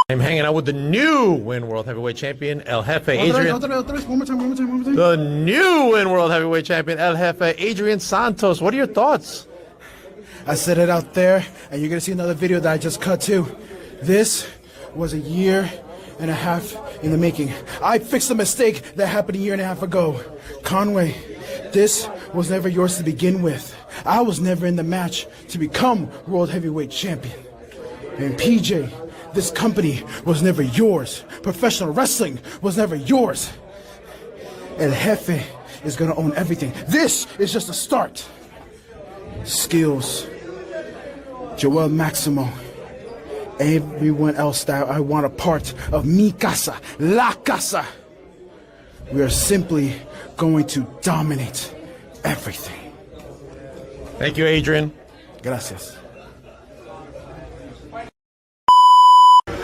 I'm hanging out with the new Win World Heavyweight Champion, El Jefe Adrian. One more time. The new Win World Heavyweight Champion, El Jefe Adrian Santos. What are your thoughts? I said it out there, and you're going to see another video that I just cut too. This was a year and a half in the making. I fixed a mistake that happened a year and a half ago. Conway, this was never yours to begin with. I was never in the match to become World Heavyweight Champion. And PJ, this company was never yours. Professional wrestling was never yours. El Jefe is gonna own everything. This is just a start. Skills, Joel Maximo, everyone else that I want a part of Mi Casa, La Casa. We are simply going to dominate everything. Thank you, Adrian. Gracias.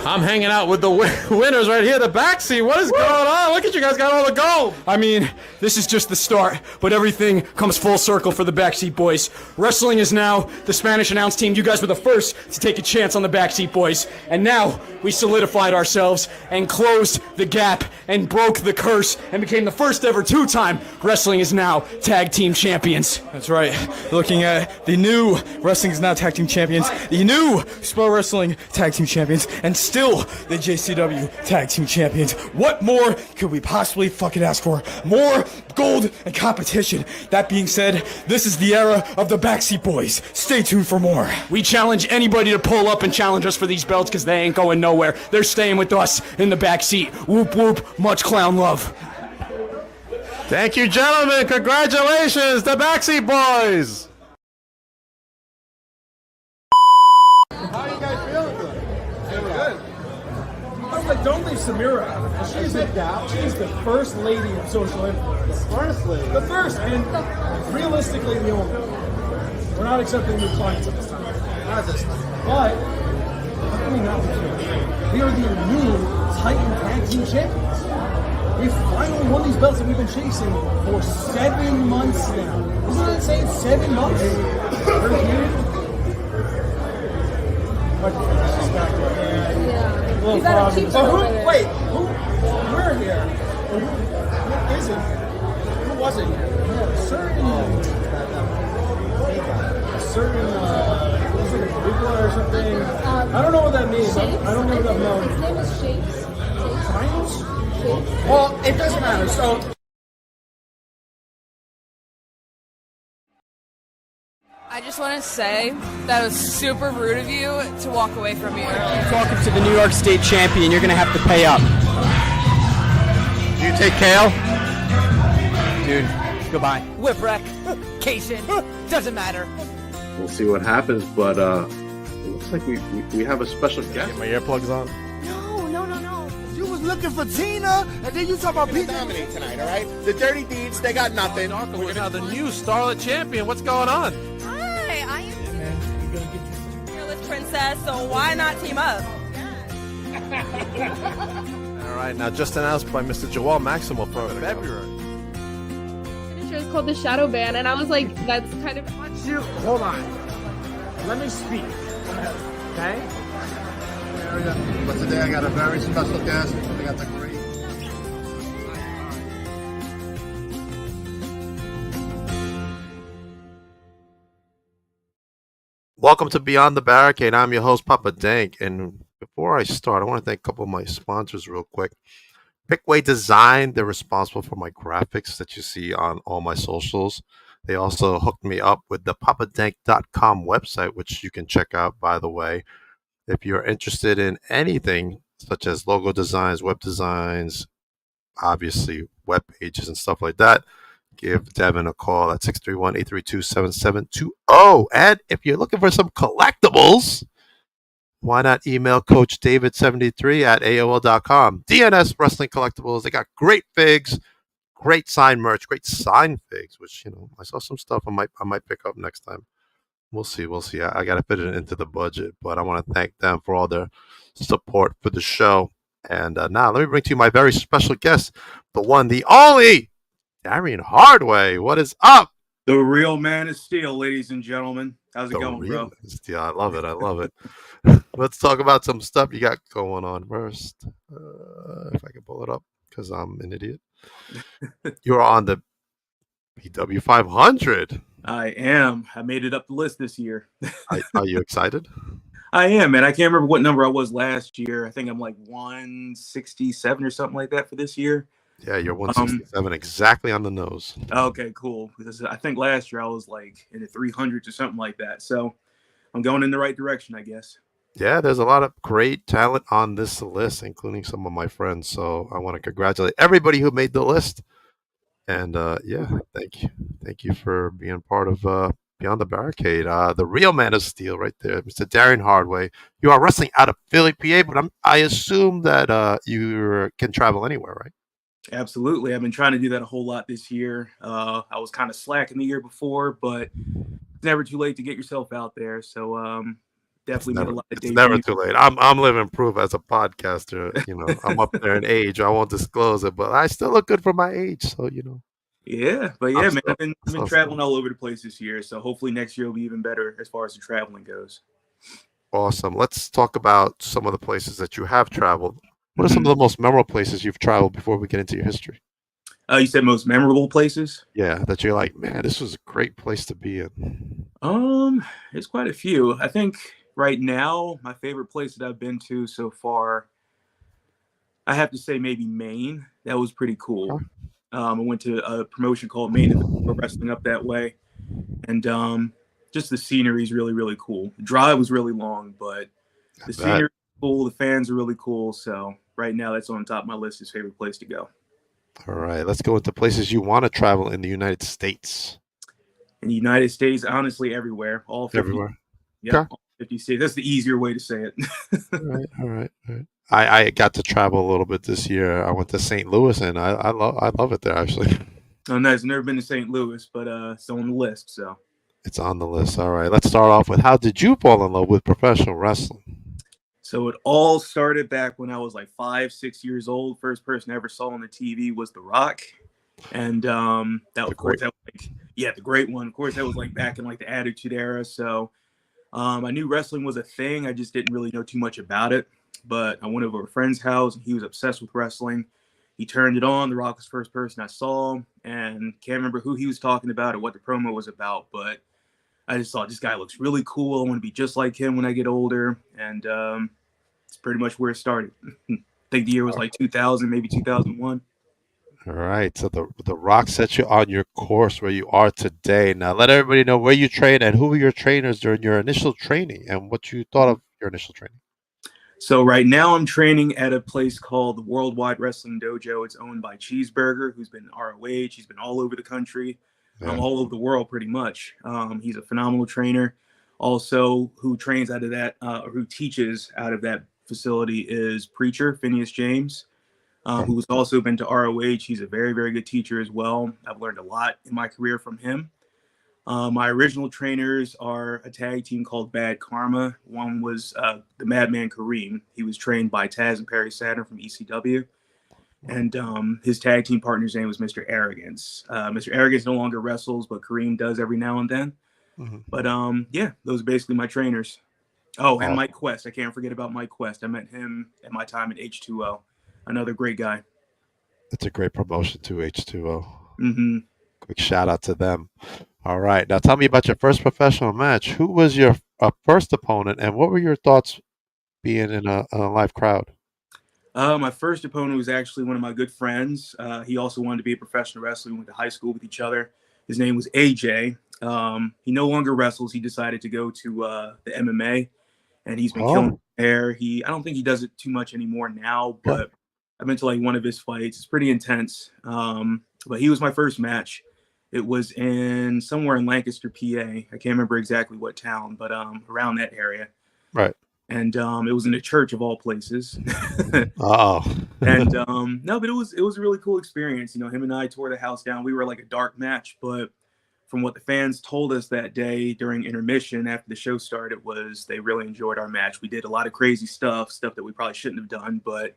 I'm hanging out with the winners right here, the backseat. What is going on? Look at you guys got all the gold. I mean, this is just the start, but everything comes full circle for the Backseat Boys. Wrestling is now the Spanish announce team. You guys were the first to take a chance on the Backseat Boys, and now we solidified ourselves and closed the gap and broke the curse and became the first ever two-time Wrestling is Now Tag Team Champions. That's right. Looking at the new Wrestling is Now Tag Team Champions, the new Pro Wrestling Tag Team Champions, and still the JCW Tag Team Champions. What more could we possibly fucking ask for? More gold and competition. That being said, this is the era of the Backseat Boys. Stay tuned for more. We challenge anybody to pull up and challenge us for these belts because they ain't going nowhere. They're staying with us in the backseat. Whoop whoop, much clown love. Thank you, gentlemen. Congratulations, the backseat boys. How are you guys feeling? Good. I was like, don't leave Samira out. She's the first lady of social influence. The first lady? The first, and realistically the only. We're not accepting new clients at this time. Not at this time. But, how can we not be here? We are the new Titan Tag Team Champions. We finally won these belts that we've been chasing for 7 months now. Isn't that insane? 7 months? We're here. Yeah. You gotta keep Wait, we're here. Who isn't here? Who wasn't here? A certain, is it a Caligula or something? I don't know what that means. I don't know enough knowledge. His name is Shapes. Triangles? Well, it doesn't matter. So. I just want to say that it was super rude of you to walk away from me earlier. Welcome to the New York State Champion. You're going to have to pay up. Do you take Kale? Dude, goodbye. Whipwreck, Cation, doesn't matter. We'll see what happens, but it looks like we have a special guest. Get my earplugs on. No. You was looking for Tina, and then you talk about people. Dominate tonight, all right? The Dirty Deeds, they got nothing. We're now the new Starlet Champion. What's going on? Hi, I am Fearless Princess, so why not team up? All right, now just announced by Mr. Joel Maximo for February. Finisher is called the Shadow Band, and I was like, that's kind of. Hold on. Let me speak. Okay? But today I got a very special guest. I got the great. Welcome to Beyond the Barricade. I'm your host, Papa Dank. And before I start, I want to thank a couple of my sponsors real quick. Pickway Design, they're responsible for my graphics that you see on all my socials. They also hooked me up with the papadank.com website, which you can check out, by the way. If you're interested in anything such as logo designs, web designs, obviously web pages and stuff like that, give Devin a call at 631-832-7720. And if you're looking for some collectibles, why not email Coach David73 at AOL.com. DNS Wrestling Collectibles. They got great figs, great signed merch, great signed figs, which, I saw some stuff I might pick up next time. We'll see. I got to fit it into the budget, but I want to thank them for all their support for the show. And now let me bring to you my very special guest, the one, the only, Darien Hardway. What is up? The real man of steel, ladies and gentlemen. How's it The going, real bro? yeah, I love it. I love it. Let's talk about some stuff you got going on first. If I can pull it up, because I'm an idiot. You're on the PW 500. I am. I made it up the list this year. Are you excited? I am, man. I can't remember what number I was last year. I think I'm like 167 or something like that for this year. Yeah, you're Um, 167, exactly on the nose. okay, cool. Because I think last year I was like in the 300s or something like that. So I'm going in the right direction, I guess. Yeah, there's a lot of great talent on this list, including some of my friends. So I want to congratulate everybody who made the list. And yeah, thank you for being part of Beyond the Barricade. The real man of steel, right there, Mr. Darien Hardway. You are wrestling out of Philly, PA, but I assume that you can travel anywhere, right? Absolutely. I've been trying to do that a whole lot this year. I was kind of slacking the year before, but it's never too late to get yourself out there. So definitely made a lot of It's never debuts. too late. I'm living proof as a podcaster. You know, I'm up there in age. I won't disclose it, but I still look good for my age. So you know, Yeah, but I'm yeah, man, still, I've been traveling all over the place this year. So hopefully next year will be even better as far as the traveling goes. awesome. Let's talk about some of the places that you have traveled. What are some Mhm. of the most memorable places you've traveled before we get into your history? You said most memorable places? Yeah, that you're like, man, this was a great place to be in. There's quite a few. I think right now my favorite place that I've been to so far, I have to say maybe Maine. That was pretty cool. Okay, I went to a promotion called Maine Event Pro Wrestling up that way, and just the scenery is really really cool. The drive was really long, but I the bet. scenery is cool. The fans are really cool. So right now that's on top of my list as favorite place to go. All right, let's go into places you want to travel in the United States. In the United States, honestly, everywhere, all 50. Everywhere. Yep, Okay. all 50 states. That's the easier way to say it. All right. All right. All right. I got to travel a little bit this year. I went to St. Louis, and I love it there. Actually, Oh, nice. I've never been to St. Louis, but it's on the list. So, it's on the list. All right. Let's start off with how did you fall in love with professional wrestling? so it all started back when I was like 5, 6 years old. First person I ever saw on the TV was The Rock, and that The of course great. that was like yeah the great one. Of course that was like back in like the Attitude Era. So I knew wrestling was a thing. I just didn't really know too much about it. But I went over to a friend's house and he was obsessed with wrestling. He turned it on. The Rock was the first person I saw, and can't remember who he was talking about or what the promo was about. But I just thought this guy looks really cool. I want to be just like him when I get older, and it's pretty much where it started. I think the year was like 2000, maybe 2001. All right. So the Rock set you on your course where you are today. Now let everybody know where you train and who were your trainers during your initial training and what you thought of your initial training. So right now I'm training at a place called the Worldwide Wrestling Dojo. It's owned by Cheeseburger, who's been ROH. He's been all over the country, Yeah. all over the world pretty much. He's a phenomenal trainer. Also, who trains out of that, or who teaches out of that facility is Preacher Phineas James, Okay. who's also been to ROH. He's a very, very good teacher as well. I've learned a lot in my career from him. My original trainers are a tag team called Bad Karma. One was the Madman Kareem. He was trained by Taz and Perry Saturn from ECW. And his tag team partner's name was Mr. Arrogance. Mr. Arrogance no longer wrestles, but Kareem does every now and then. Mhm. But yeah, those are basically my trainers. Oh, and Awesome. Mike Quest. I can't forget about Mike Quest. I met him at my time at H2O. Another great guy. It's a great promotion to H2O. Mm-hmm. Quick shout out to them. All right. Now tell me about your first professional match. Who was your first opponent and what were your thoughts being in a live crowd? My first opponent was actually one of my good friends. He also wanted to be a professional wrestler. We went to high school with each other. His name was AJ. He no longer wrestles. He decided to go to the MMA, and he's been killing Oh, there. I don't think he does it too much anymore now, okay. but I've been to like one of his fights. It's pretty intense. But he was my first match. It was in somewhere in Lancaster, PA. I can't remember exactly what town, but around that area. Right. And it was in a church of all places. Oh. And no, but it was a really cool experience. You know, him and I tore the house down. We were like a dark match, but from what the fans told us that day during intermission after the show started was they really enjoyed our match. We did a lot of crazy stuff that we probably shouldn't have done, but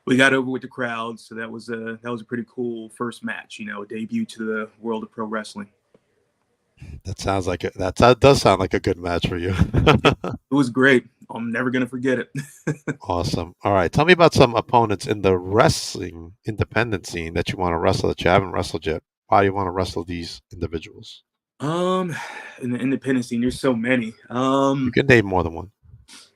we got over with the crowd. So that was a pretty cool first match. You know, a debut to the world of pro wrestling. That sounds like that does sound like a good match for you. It was great. I'm never gonna forget it. Awesome. All right, tell me about some opponents in the wrestling independent scene that you want to wrestle that you haven't wrestled yet. Why do you want to wrestle these individuals? Um, in the independent scene, there's so many. You can name more than one.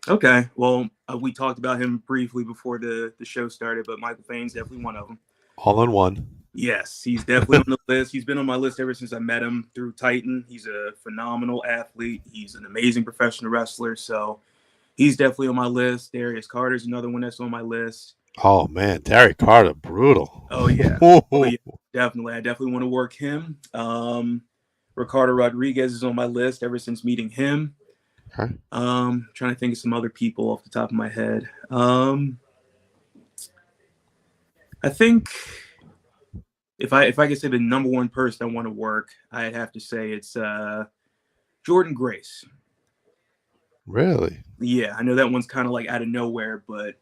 Okay. Well, we talked about him briefly before the show started, but Michael Fane's definitely one of them. All in one. Yes, he's definitely on the list. He's been on my list ever since I met him through Titan. He's a phenomenal athlete. He's an amazing professional wrestler. So he's definitely on my list. Darius Carter's another one that's on my list. Oh man, Derek Carter, brutal. Oh yeah. Oh yeah, definitely. I definitely want to work him. Ricardo Rodriguez is on my list ever since meeting him. Okay. Trying to think of some other people off the top of my head. I think if I could say the number one person I want to work, I'd have to say it's Jordan Grace. Really? Yeah, I know that one's kind of like out of nowhere, but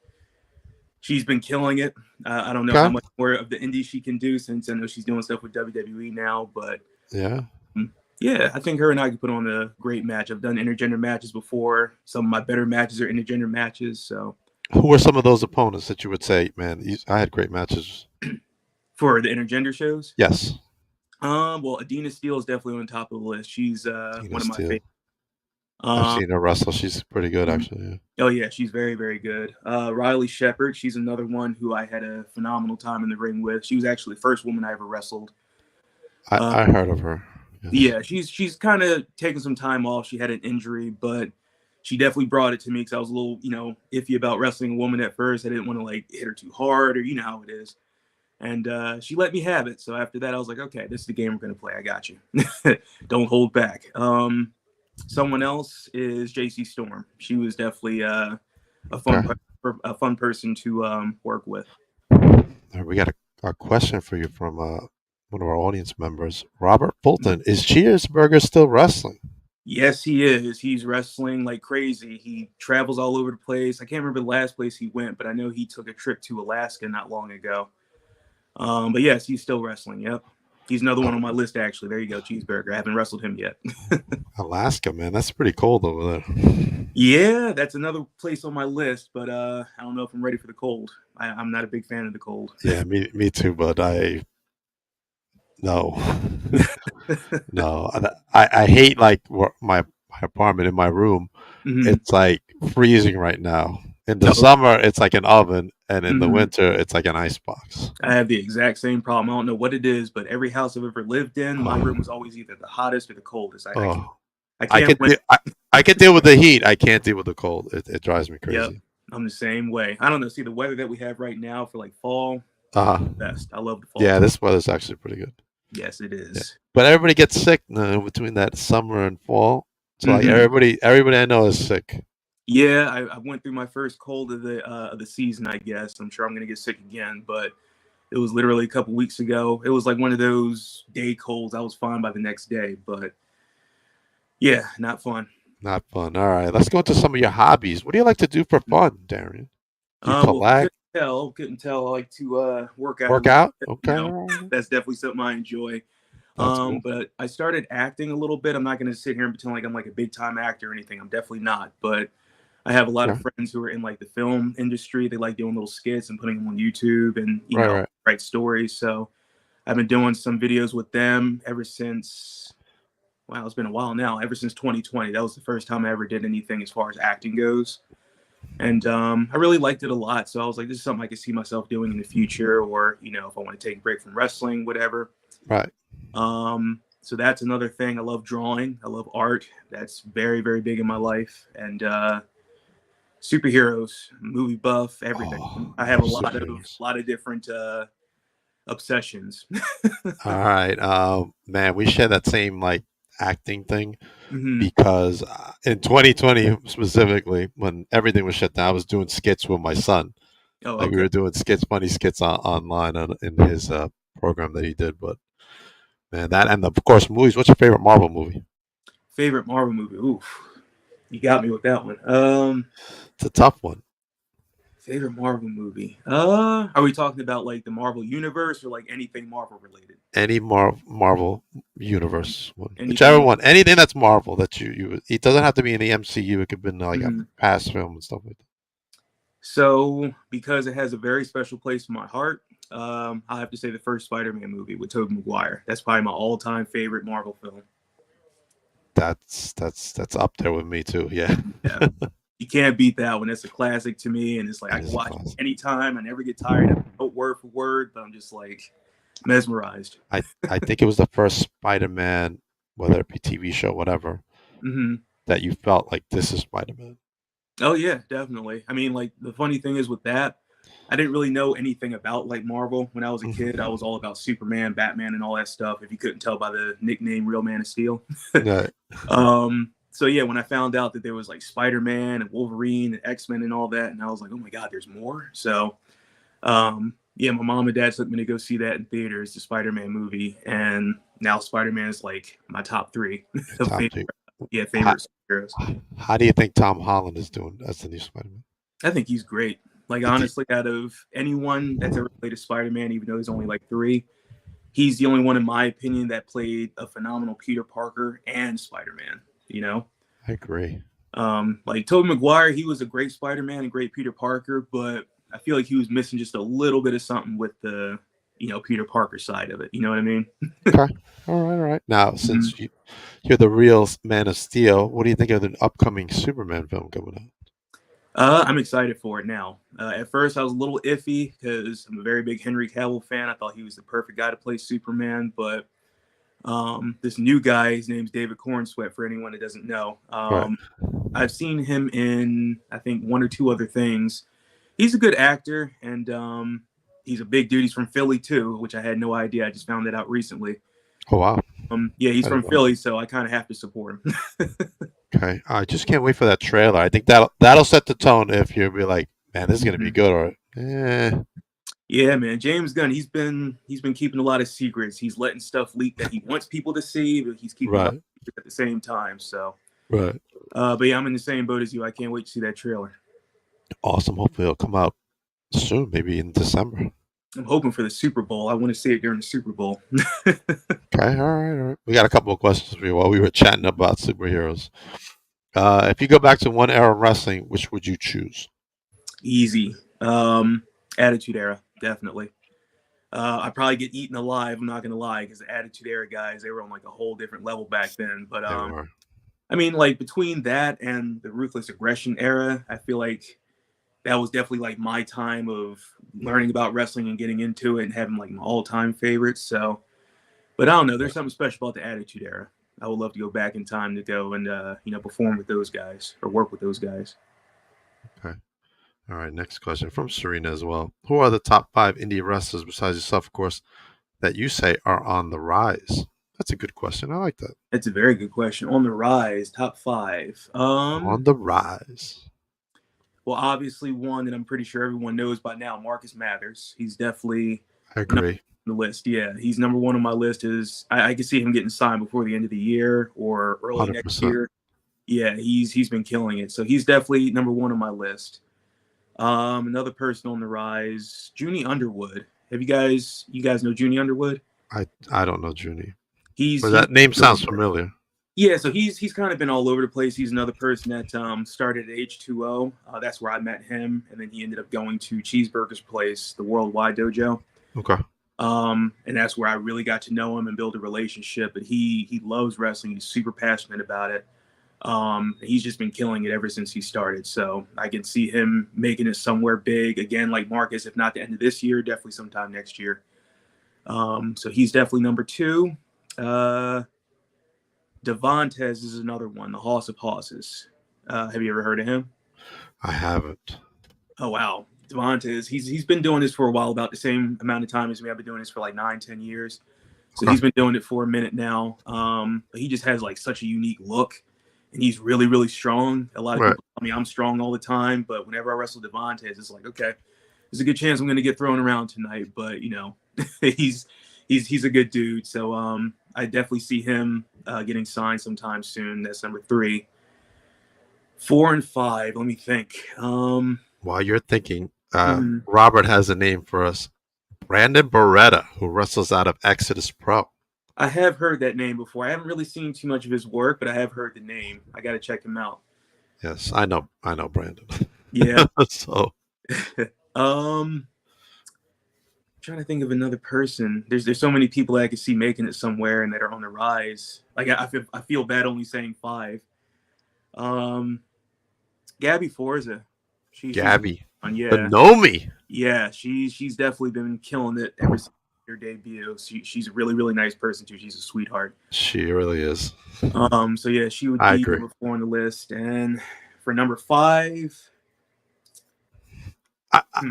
she's been killing it. I don't know Okay. how much more of the indie she can do since I know she's doing stuff with WWE now, but Yeah. yeah, I think her and I could put on a great match. I've done intergender matches before. Some of my better matches are intergender matches. So Who are some of those opponents that you would say, man, I had great matches? for the intergender shows, Yes. well, Adina Steele is definitely on top of the list. She's one of my Steele. favorites. I've seen her wrestle. She's pretty good, actually. Yeah. Oh yeah, she's very, very good. Riley Shepard, she's another one who I had a phenomenal time in the ring with. She was actually the first woman I ever wrestled. I heard of her. Yes. Yeah, she's kind of taken some time off. She had an injury, but she definitely brought it to me because I was a little, iffy about wrestling a woman at first. I didn't want to like hit her too hard, or you know how it is. And she let me have it. So after that, I was like, okay, this is the game we're gonna play. I got you. Don't hold back. Someone else is JC Storm. She was definitely a fun person to work with. We got a question for you from one of our audience members, Robert Fulton. Is Cheeseburger still wrestling? Yes, he is. He's wrestling like crazy. He travels all over the place. I can't remember the last place he went, but I know he took a trip to Alaska not long ago. But yes, he's still wrestling. Yep. He's another one on my list, actually. There you go, Cheeseburger. I haven't wrestled him yet. Alaska, man. That's pretty cold over there. Yeah, that's another place on my list, but I don't know if I'm ready for the cold. I'm not a big fan of the cold. Yeah, me too, but no. No. I hate like my apartment in my room. Mhm. It's like freezing right now. In the summer, it's like an oven, and in the winter, it's like an ice box. I have the exact same problem. I don't know what it is, but every house I've ever lived in, my room was always either the hottest or the coldest. I can deal with the heat. I can't deal with the cold. It drives me crazy. Yep, I'm the same way. I don't know. See, the weather that we have right now for like fall, best. I love the fall. Yeah, this weather's actually pretty good. Yes, it is. Yeah. But everybody gets sick between that summer and fall. So like everybody I know is sick. Yeah, I went through my first cold of the season, I guess. I'm sure I'm gonna get sick again, but it was literally a couple weeks ago. It was like one of those day colds. I was fine by the next day, but yeah, not fun. Not fun. All right, let's go into some of your hobbies. What do you like to do for fun, Darien? Do you collect? Couldn't tell. I like to work out. Work out? Okay. That's definitely something I enjoy. Cool. But I started acting a little bit. I'm not going to sit here and pretend like I'm like a big time actor or anything. I'm definitely not. But I have a lot of friends who are in like the film industry. They like doing little skits and putting them on YouTube and write stories. So I've been doing some videos with them ever since. Wow, it's been a while now. Ever since 2020, that was the first time I ever did anything as far as acting goes. And I really liked it a lot. So I was like, this is something I could see myself doing in the future, or if I want to take a break from wrestling, whatever. Right. So that's another thing. I love drawing. I love art. That's very, very big in my life. And superheroes, movie buff, everything. I have a lot of different obsessions. All right, man, we share that same like acting thing because in 2020 specifically, when everything was shut down, I was doing skits with my son. We were doing funny skits online in his program that he did. But man, that and of course movies. What's your favorite Marvel movie? Favorite Marvel movie? Oof, you got me with that one. It's a tough one. Favorite Marvel movie? Are we talking about like the Marvel universe or like anything Marvel related? Any Marvel universe one, whichever Anything? one, anything that's Marvel that you. It doesn't have to be in the MCU. It could be in like a Mhm. past film and stuff like that. So, because it has a very special place in my heart, I have to say the first Spider-Man movie with Tobey Maguire. That's probably my all-time favorite Marvel film. That's up there with me too. Yeah, Yeah, you can't beat that one. It's a classic to me, and it's like I that can is a watch it classic. anytime. I never get tired of it, word for word, but I'm just like mesmerized. I think it was the first Spider-Man, whether it be TV show, whatever, Hmm. that you felt like this is Spider-Man. Oh yeah, definitely. I mean, like the funny thing is with that, I didn't really know anything about like Marvel when I was a kid. I Mhm. was all about Superman, Batman, and all that stuff. If you couldn't tell by the nickname Real Man of Steel. Yeah, So yeah, when I found out that there was like Spider-Man and Wolverine and X-Men and all that, and I was like, oh my god, there's more. So yeah, my mom and dad took me to go see that in theaters, the Spider-Man movie, and now Spider-Man is like my top three of top favorite, two. yeah, How, favorite superheroes. how do you think Tom Holland is doing as the new Spider-Man? I think he's great. Like Did he, honestly, out of anyone that's ever played a Spider-Man, even though there's only like three, he's the only one in my opinion that played a phenomenal Peter Parker and Spider-Man. You know, I agree. like Tobey Maguire, he was a great Spider-Man and great Peter Parker, but I feel like he was missing just a little bit of something with the Peter Parker side of it. You know what I mean? Okay. All right. Now, Mhm. since you're the real Man of Steel, what do you think of the upcoming Superman film coming out? I'm excited for it now. At first, I was a little iffy because I'm a very big Henry Cavill fan. I thought he was the perfect guy to play Superman, but this new guy, his name's David Cornsweet. For anyone that doesn't know, Right. I've seen him in I think one or two other things. He's a good actor, and he's a big dude. He's from Philly too, which I had no idea. I just found that out recently. Oh wow. Yeah, he's I from didn't know. Philly, so I kind of have to support him. Okay. I just can't wait for that trailer. I think that'll set the tone if you'll be like, man, this is gonna be Mhm. good, or Yeah, man, James Gunn. He's been keeping a lot of secrets. He's letting stuff leak that he wants people to see, but he's keeping a lot of right, secrets at the same time. So, right. but yeah, I'm in the same boat as you. I can't wait to see that trailer. Awesome. Hopefully it'll come out soon, maybe in December. I'm hoping for the Super Bowl. I want to see it during the Super Bowl. Okay, all right. We got a couple of questions for you while we were chatting about superheroes. If you go back to one era of wrestling, which would you choose? Easy. Attitude Era, definitely. I probably get eaten alive. I'm not gonna lie, because the Attitude Era guys, they were on like a whole different level back then. But They were. I mean, like between that and the Ruthless Aggression era, I feel like that was definitely like my time of learning about wrestling and getting into it and having like my all-time favorites. So, but I don't know. There's something special about the Attitude Era. I would love to go back in time to go and perform with those guys or work with those guys. Okay. All right. Next question from Serena as well. Who are the top 5 indie wrestlers besides yourself, of course, that you say are on the rise? That's a good question. I like that. It's a very good question. On the rise, top five. On the rise. Well, obviously one that I'm pretty sure everyone knows by now, Marcus Mathers. He's definitely I number agree. on the list. Yeah, he's number one on my list. I can see him getting signed before the end of the year or early next 100%. year. Yeah, he's been killing it. So he's definitely number one on my list. Another person on the rise, Junie Underwood. Have you guys know Junie Underwood? I don't know Junie. He's But he's that name sounds familiar. Yeah, so he's kind of been all over the place. He's another person that started at H2O. That's where I met him, and then he ended up going to Cheeseburger's Place, the Worldwide Dojo. Okay. And that's where I really got to know him and build a relationship. But he loves wrestling. He's super passionate about it. He's just been killing it ever since he started. So I can see him making it somewhere big again, like Marcus. If not the end of this year, definitely sometime next year. So he's definitely number two. Devontes is another one, the Hoss of Hosses. Have you ever heard of him? I haven't. Oh wow, Devontes. He's been doing this for a while, about the same amount of time as me. I've been doing this for like 9-10 years. So Okay. he's been doing it for a minute now. But he just has like such a unique look, and he's really really strong. A lot of Right. people tell me I'm strong all the time, but whenever I wrestle Devontes, it's like okay, there's a good chance I'm going to get thrown around tonight. But he's a good dude. So I definitely see him getting signed sometime soon. That's number 3. 4 and 5. Let me think. While you're thinking, Robert has a name for us. Brandon Beretta, who wrestles out of Exodus Pro. I have heard that name before. I haven't really seen too much of his work, but I have heard the name. I got to check him out. Yes, I know Brandon. Yeah. So, trying to think of another person. There's so many people that I could see making it somewhere and that are on the rise. Like I feel bad only saying 5. Gabby Forza. Gabby. Yeah. Bonomi. Yeah, she's definitely been killing it ever since her debut. She's a really, really nice person too. She's a sweetheart. She really is. So yeah, she would be number 4 on the list. And for number 5,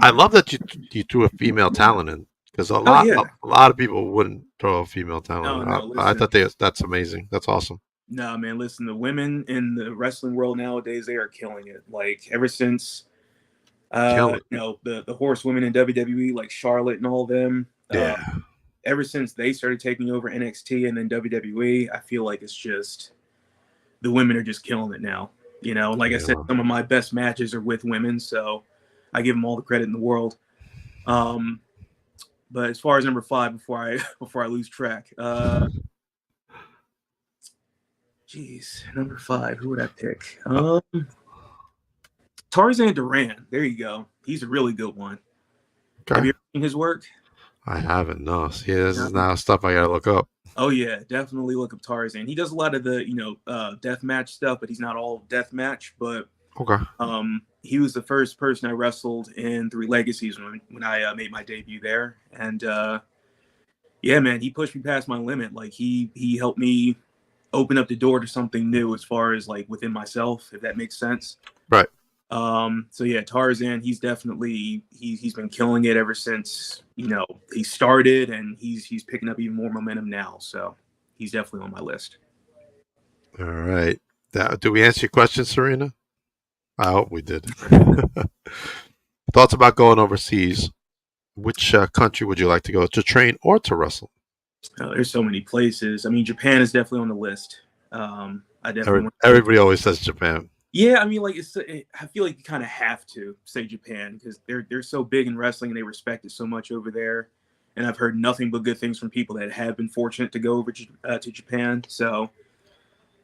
I love that you threw a female talent in, because a lot of people wouldn't throw a female talent in. I thought that's amazing. That's awesome. No, man, listen, the women in the wrestling world nowadays, they are killing it. Like ever since the horsewomen in WWE, like Charlotte and all them. Yeah. Ever since they started taking over NXT and then WWE, I feel like it's just the women are just killing it now. You know, like I said, some of my best matches are with women, so I give them all the credit in the world. But as far as number 5, before I lose track, number 5, who would I pick? Tarzan Duran. There you go. He's a really good one. Okay. Have you ever seen his work? I haven't. No. See, this is now stuff I gotta look up. Oh yeah, definitely look up Tarzan. He does a lot of the death match stuff, but he's not all death match. But he was the first person I wrestled in 3 Legacies when I made my debut there, and yeah, man, he pushed me past my limit. Like he helped me open up the door to something new as far as like within myself, if that makes sense. Right. So yeah, Tarzan, he's definitely he's been killing it ever since he started, and he's picking up even more momentum now. So he's definitely on my list. All right. Do we answer your question, Serena? I hope we did. Thoughts about going overseas? Which country would you like to go to train or to wrestle? There's so many places. I mean, Japan is definitely on the list. Everybody always says Japan. Yeah, I mean, like I feel like you kind of have to say Japan because they're so big in wrestling and they respect it so much over there. And I've heard nothing but good things from people that have been fortunate to go over to Japan. So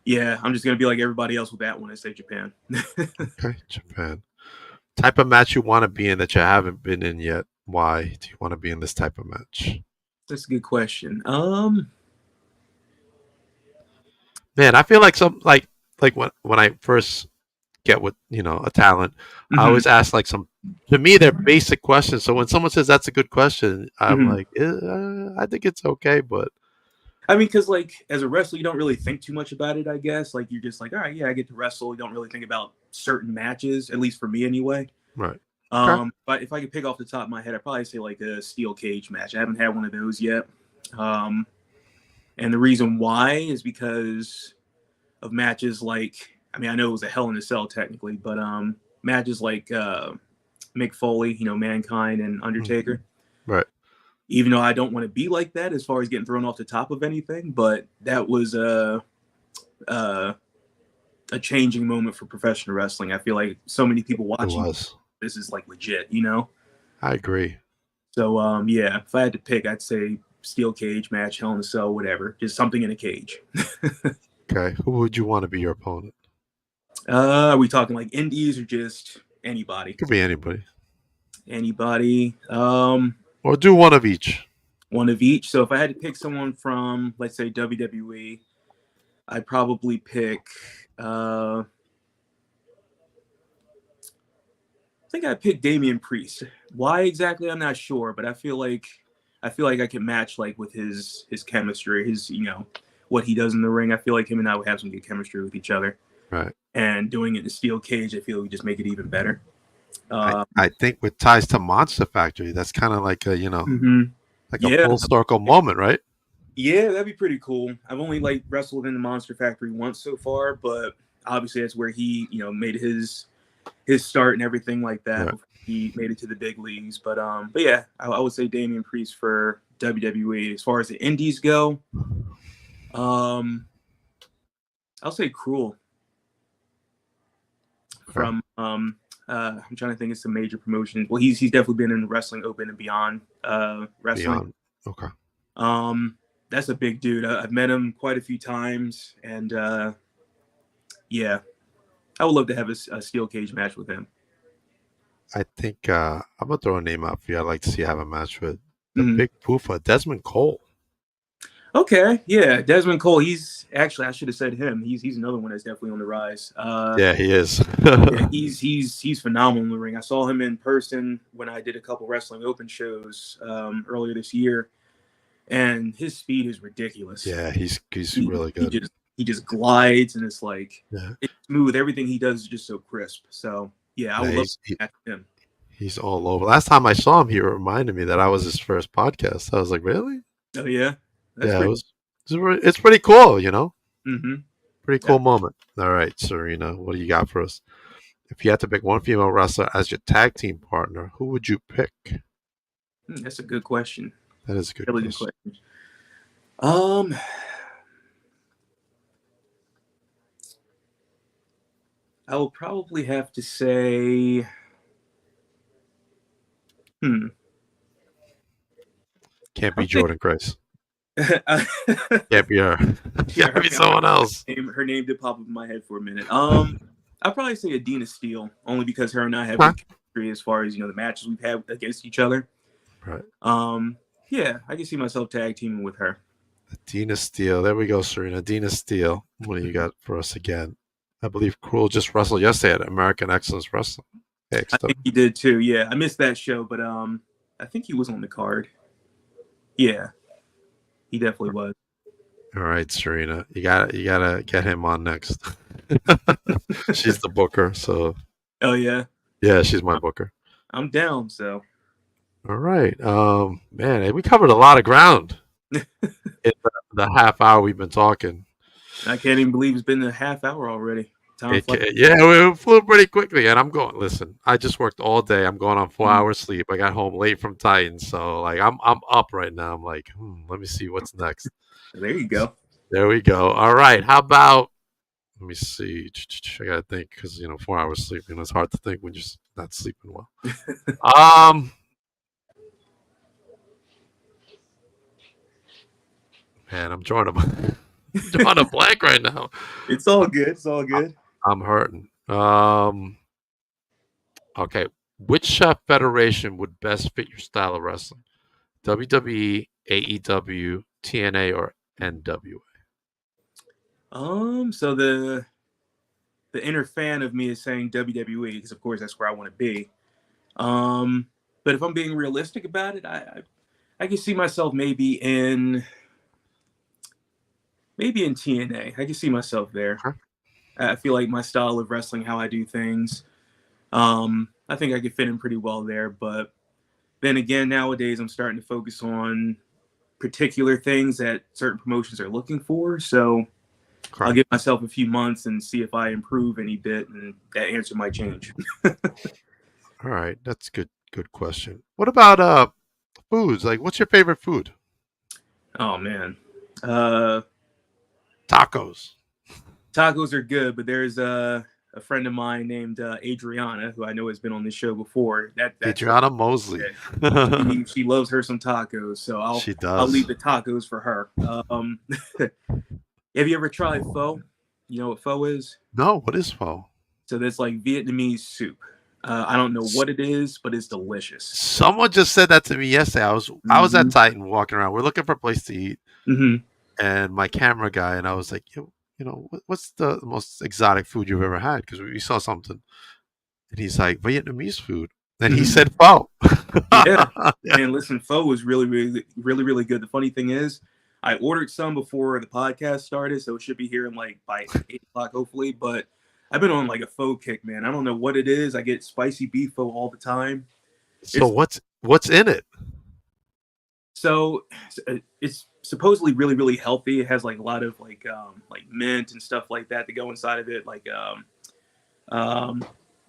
yeah, I'm just gonna be like everybody else with that one and say Japan. Okay, Japan. Type of match you want to be in that you haven't been in yet. Why do you want to be in this type of match? That's a good question. Man, I feel like when I first get with a talent, I always ask like to me they're basic questions. So when someone says that's a good question, I'm like, I think it's okay, but I mean, because like as a wrestler, you don't really think too much about it. I guess like you're just like, all right, yeah, I get to wrestle. You don't really think about certain matches, at least for me anyway. Right. But if I could pick off the top of my head, I'd probably say like a steel cage match. I haven't had one of those yet. And the reason why is because of matches like, I mean, I know it was a Hell in a Cell technically, but matches like Mick Foley, Mankind and Undertaker. Right. Even though I don't want to be like that as far as getting thrown off the top of anything, but that was a changing moment for professional wrestling. I feel like so many people watching this is like legit, I agree. So yeah, if I had to pick, I'd say steel cage match, Hell in a Cell, whatever, just something in a cage. Okay, who would you want to be your opponent? Are we talking like indies or just anybody? Could be anybody. Anybody. Or do one of each. One of each. So if I had to pick someone from, let's say, WWE, I'd probably pick. I think I'd pick Damian Priest. Why exactly? I'm not sure, but I feel like I can match like with his chemistry, his what he does in the ring. I feel like him and I would have some good chemistry with each other. Right. And doing it in a steel cage, I feel we just make it even better. I think with ties to Monster Factory, that's kind of like a like a full circle moment, right? Yeah, that'd be pretty cool. I've only like wrestled in the Monster Factory once so far, but obviously that's where he made his start and everything like that. Right. He made it to the big leagues, but yeah, I would say Damian Priest for WWE. As far as the indies go, I'll say Cruel from I'm trying to think of some major promotions. Well, he's definitely been in Wrestling Open and Beyond Wrestling. Beyond. Okay. That's a big dude. I've met him quite a few times, and yeah, I would love to have a steel cage match with him. I think I'm gonna throw a name out for you. I'd like to see you have a match with the Mhm. Big Poofa, Desmond Cole. Okay, yeah, Desmond Cole. He's actually, I should have said him. He's another one that's definitely on the rise. Yeah, he is. Yeah, he's phenomenal in the ring. I saw him in person when I did a couple Wrestling Open shows earlier this year, and his speed is ridiculous. Yeah, he's really good. He just glides, and it's like Yeah. it's smooth. Everything he does is just so crisp. So yeah, I would love to match him. He's all over. Last time I saw him, he reminded me that I was his first podcast. I was like, really? Oh yeah, It's pretty cool, you know. Mm-hmm. Pretty cool moment. All right, Serena, what do you got for us? If you had to pick one female wrestler as your tag team partner, who would you pick? That's a good question. That is a good Really question. good question. I will probably have to say, Can't be Jordan Grace. Can't be her. Can't be someone else. Her name did pop up in my head for a minute. I'd probably say Adina Steele, only because her and I have good chemistry as far as the matches we've had against each other. Right. Yeah, I can see myself tag teaming with her. Adina Steele. There we go, Serena. Adina Steele. What do you got for us again? I believe Cruel just wrestled yesterday at American Excellence Wrestling. I think he did too. Yeah, I missed that show, but I think he was on the card. Yeah, he definitely was. All right, Serena, you gotta get him on next. She's the booker, so. Oh yeah. Yeah, she's my booker. I'm down. So. All right, man, we covered a lot of ground in the half hour we've been talking. I can't even believe it's been a half hour already. Yeah, we flew pretty quickly, and I'm going. Listen, I just worked all day. I'm going on 4 hours sleep. I got home late from Titans, so like I'm up right now. I'm like, let me see what's next. There you go. There we go. All right, how about? Let me see. I gotta think because 4 hours sleep. It's hard to think when you're not sleeping well. Man, I'm drawing a blank right now. It's all good. It's all good. I'm hurting. Okay. Which federation would best fit your style of wrestling? WWE, AEW, TNA, or NWA? So the inner fan of me is saying WWE because, of course, that's where I want to be. But if I'm being realistic about it, I can see myself maybe in TNA. I can see myself there. Huh? I feel like my style of wrestling, how I do things, I think I could fit in pretty well there. But then again, nowadays I'm starting to focus on particular things that certain promotions are looking for. So I'll give myself a few months and see if I improve any bit, and that answer might change. All right, that's good. Good question. What about foods? Like, what's your favorite food? Oh man, tacos. Tacos are good, but there's a friend of mine named Adriana, who I know has been on this show before. That's Adriana Mosley. She loves her some tacos, so I'll leave the tacos for her. Have you ever tried pho? You know what pho is? No, what is pho? So that's like Vietnamese soup. I don't know what it is, but it's delicious. Someone just said that to me yesterday. I was at Titan walking around. We're looking for a place to eat, and my camera guy and I was like, what's the most exotic food you've ever had? Because we saw something, and he's like, Vietnamese food. And he said pho. Yeah. And listen, pho was really, really, really, really good. The funny thing is, I ordered some before the podcast started, so it should be here in by 8 o'clock, hopefully. But I've been on like a pho kick, man. I don't know what it is. I get spicy beef pho all the time. So what's in it? So it's supposedly really, really healthy. It has like a lot of like mint and stuff like that to go inside of it. Like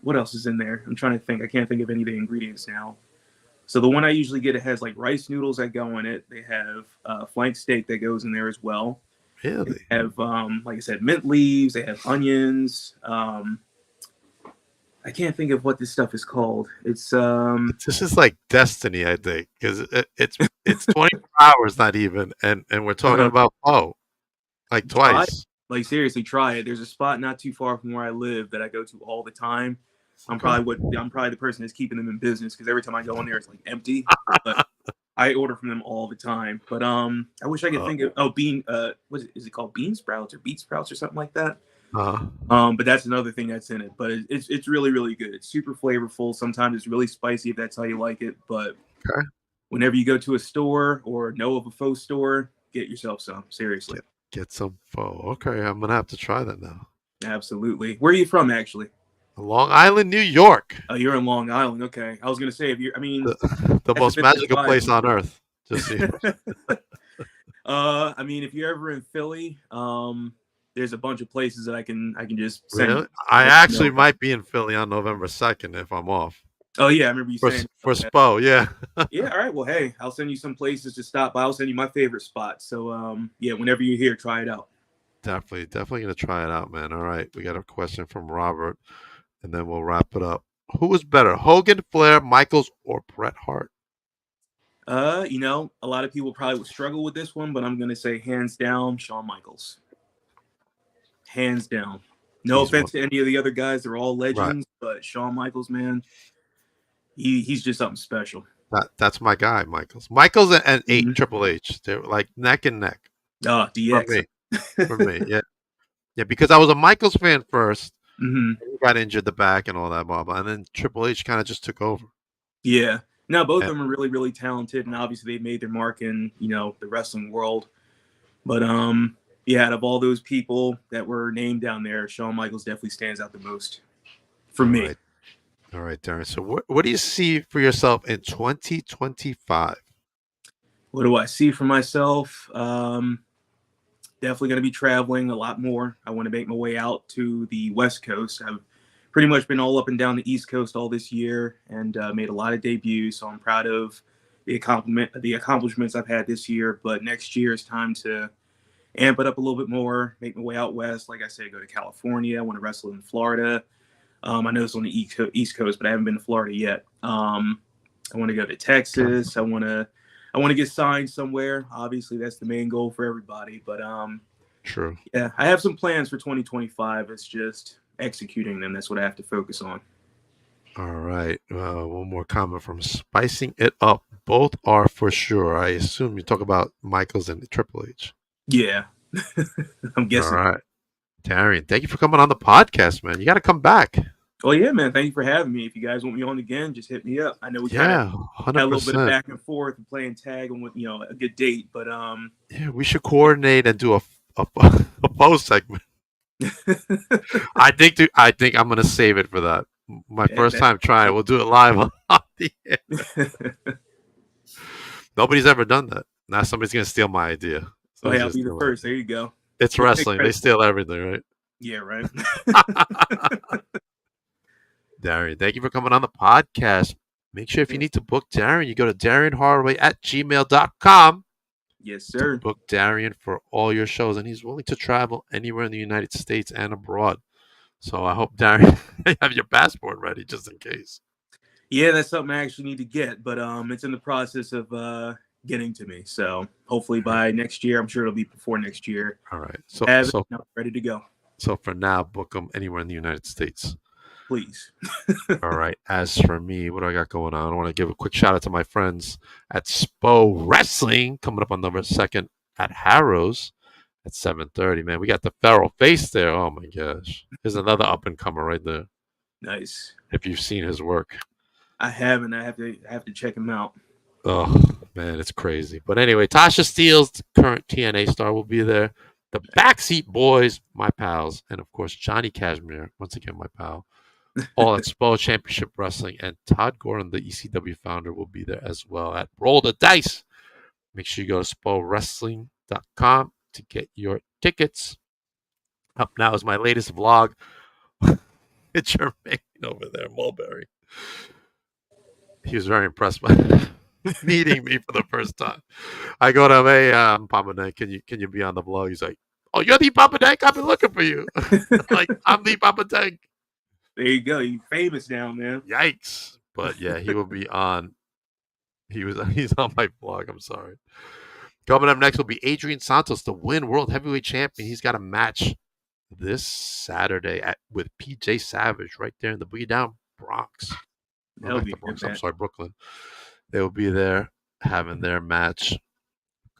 what else is in there? I'm trying to think. I can't think of any of the ingredients now. So the one I usually get, it has like rice noodles that go in it. They have flank steak that goes in there as well. Really? They have like I said, mint leaves. They have onions. I can't think of what this stuff is called. It's This is like destiny, I think, because it's 24 hours, not even, and we're talking about like try twice. like seriously try it. There's a spot not too far from where I live that I go to all the time. Okay. I'm probably the person that's keeping them in business because every time I go in there it's like empty. But I order from them all the time. But I wish I could think of what is it called, bean sprouts or beet sprouts or something like that. Uh, But that's another thing that's in it. But it's really really good. It's super flavorful. Sometimes it's really spicy if that's how you like it. But okay. whenever you go to a store or know of a faux store, get yourself some. Seriously. Get some pho. Okay, I'm gonna have to try that now. Absolutely. Where are you from, actually? Long Island, New York, Oh, you're in Long Island. Okay. I was gonna say if you're. I mean, the that's a most bit of a magical drive. place on earth. Just so you know. I mean, if you're ever in Philly, there's a bunch of places that I can just send. Really? I actually might be in Philly on November 2nd if I'm off Oh yeah, I remember you for saying for that. Spo. Yeah. Yeah. All right. Well, hey, I'll send you some places to stop by. I'll send you my favorite spots. So, yeah, whenever you're here, try it out. Definitely gonna try it out, man. All right, we got a question from Robert, and then we'll wrap it up. Who was better, Hogan, Flair, Michaels, or Bret Hart? A lot of people probably would struggle with this one, but I'm gonna say hands down, Shawn Michaels. Hands down. No He's offense to any of the other guys; they're all Right. legends. But Shawn Michaels, man, he's just something special. That's my guy, Michaels. Michaels and Mhm. Triple H. They're like neck and neck for DX. me. For me, yeah, yeah. Because I was a Michaels fan first. hmm He got injured the back and all that, blah blah, and then Triple H kind of just took over. Yeah. No, both of And, them are really, really talented, and obviously they made their mark in the wrestling world. But yeah, out of all those people that were named down there, Shawn Michaels definitely stands out the most for all me. right, all right, Darren. So what do you see for yourself in 2025? What do I see for myself? Definitely going to be traveling a lot more. I want to make my way out to the West Coast. I've pretty much been all up and down the East Coast all this year and made a lot of debuts. So I'm proud of the accomplishments I've had this year. But next year is time to amp it up a little bit more, make my way out west. Like I said, go to California. I want to wrestle in Florida. I know it's on the East Coast, but I haven't been to Florida yet. I want to go to Texas. I want to get signed somewhere. Obviously, that's the main goal for everybody. But True. yeah, I have some plans for 2025. It's just executing them. That's what I have to focus on. All right. One more comment from Spicing It Up. Both are for sure. I assume you talk about Michaels and Triple H. Yeah, I'm All guessing. right. Darien, thank you for coming on the podcast, man. You got to come back. Well, yeah, man. Thank you for having me. If you guys want me on again, just hit me up. I know we Yeah, had a little bit of 100%. back and forth and playing tag and with a good date, but Yeah, we should coordinate and do a post segment. I think I'm gonna save it for that. My first time trying. We'll do it live on the air. Nobody's ever done that. Now somebody's gonna steal my idea. Oh, hey, I'll just be the steal it. first. There you go. It's wrestling. They steal everything, right? Yeah, right. Darien, thank you for coming on the podcast. Make sure if you need to book Darien, you go to DarienHardway@gmail.com. Yes, sir. Book Darien for all your shows, and he's willing to travel anywhere in the United States and abroad. So I hope, Darien, you have your passport ready just in case. Yeah, that's something I actually need to get, but it's in the process of getting to me. So hopefully by next year, I'm sure it'll be before next year. All right. Ready to go. So for now, book them anywhere in the United States. Please. All right. As for me, what do I got going on? I want to give a quick shout out to my friends at Spo Wrestling coming up on November 2nd at Harrow's at 7:30. Man, we got the feral face there. Oh my gosh. There's another up and comer right there. Nice. If you've seen his work. I haven't. I have to check him out. Oh man, it's crazy. But anyway, Tasha Steele's the current TNA star will be there. The Backseat Boys, my pals, and of course Johnny Cashmere, once again my pal. All at Spo Championship Wrestling, and Todd Gordon, the ECW founder, will be there as well at Roll the Dice. Make sure you go to SpoWrestling.com to get your tickets. Up now is my latest vlog. It's Jermaine over there, Mulberry. He was very impressed by meeting me for the first time. I go to him, hey, Papa Dank, can you be on the vlog? He's like, oh, you're the Papa Dank? I've been looking for you. Like, I'm the Papa Dank. There you go. You famous now, man. Yikes! But yeah, he will be on. He's on my blog. I'm sorry. Coming up next will be Adrian Santos, the Win World Heavyweight Champion. He's got a match this Saturday with PJ Savage right there in the Boogie Down Bronx. No, not the Bronx. I'm sorry, Brooklyn. They will be there having their match.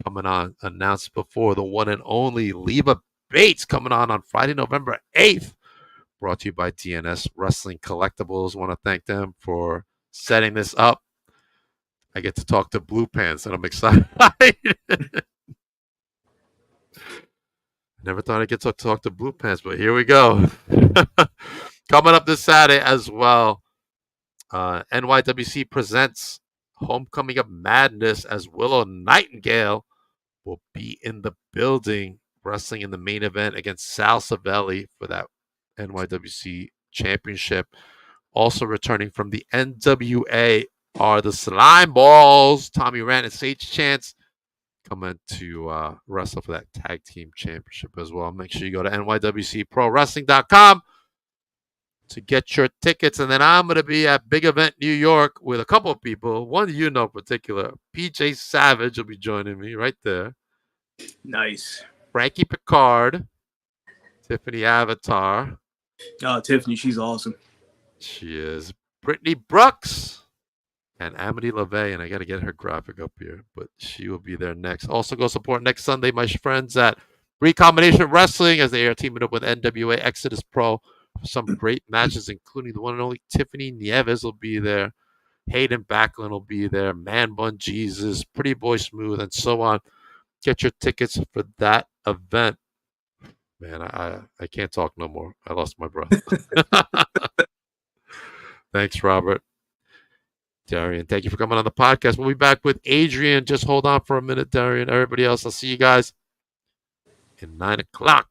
Coming on, announced before, the one and only Leva Bates coming on Friday, November 8th. Brought to you by DNS Wrestling Collectibles. Want to thank them for setting this up. I get to talk to Blue Pants, and I'm excited. Never thought I'd get to talk to Blue Pants, but here we go. Coming up this Saturday as well, NYWC presents Homecoming of Madness as Willow Nightingale will be in the building, wrestling in the main event against Sal Savelli for that NYWC championship. Also returning from the NWA are the Slime Balls, Tommy Rand and Sage Chance, coming to wrestle for that tag team championship as well. Make sure you go to nywcprowrestling.com to get your tickets. And then I'm going to be at Big Event New York with a couple of people. One you know in particular, PJ Savage will be joining me right there. Nice. Frankie Picard, Tiffany Avatar. Oh, Tiffany, she's awesome. She is. Brittany Brooks and Amity LaVey, and I got to get her graphic up here, but she will be there next. Also go support next Sunday my friends at Recombination Wrestling as they are teaming up with NWA Exodus Pro for some great matches, including the one and only Tiffany Nieves will be there. Hayden Backlund will be there. Man Bun Jesus, Pretty Boy Smooth, and so on. Get your tickets for that event. Man, I can't talk no more. I lost my breath. Thanks, Robert. Darien, thank you for coming on the podcast. We'll be back with Adrian. Just hold on for a minute, Darien. Everybody else, I'll see you guys at 9 o'clock.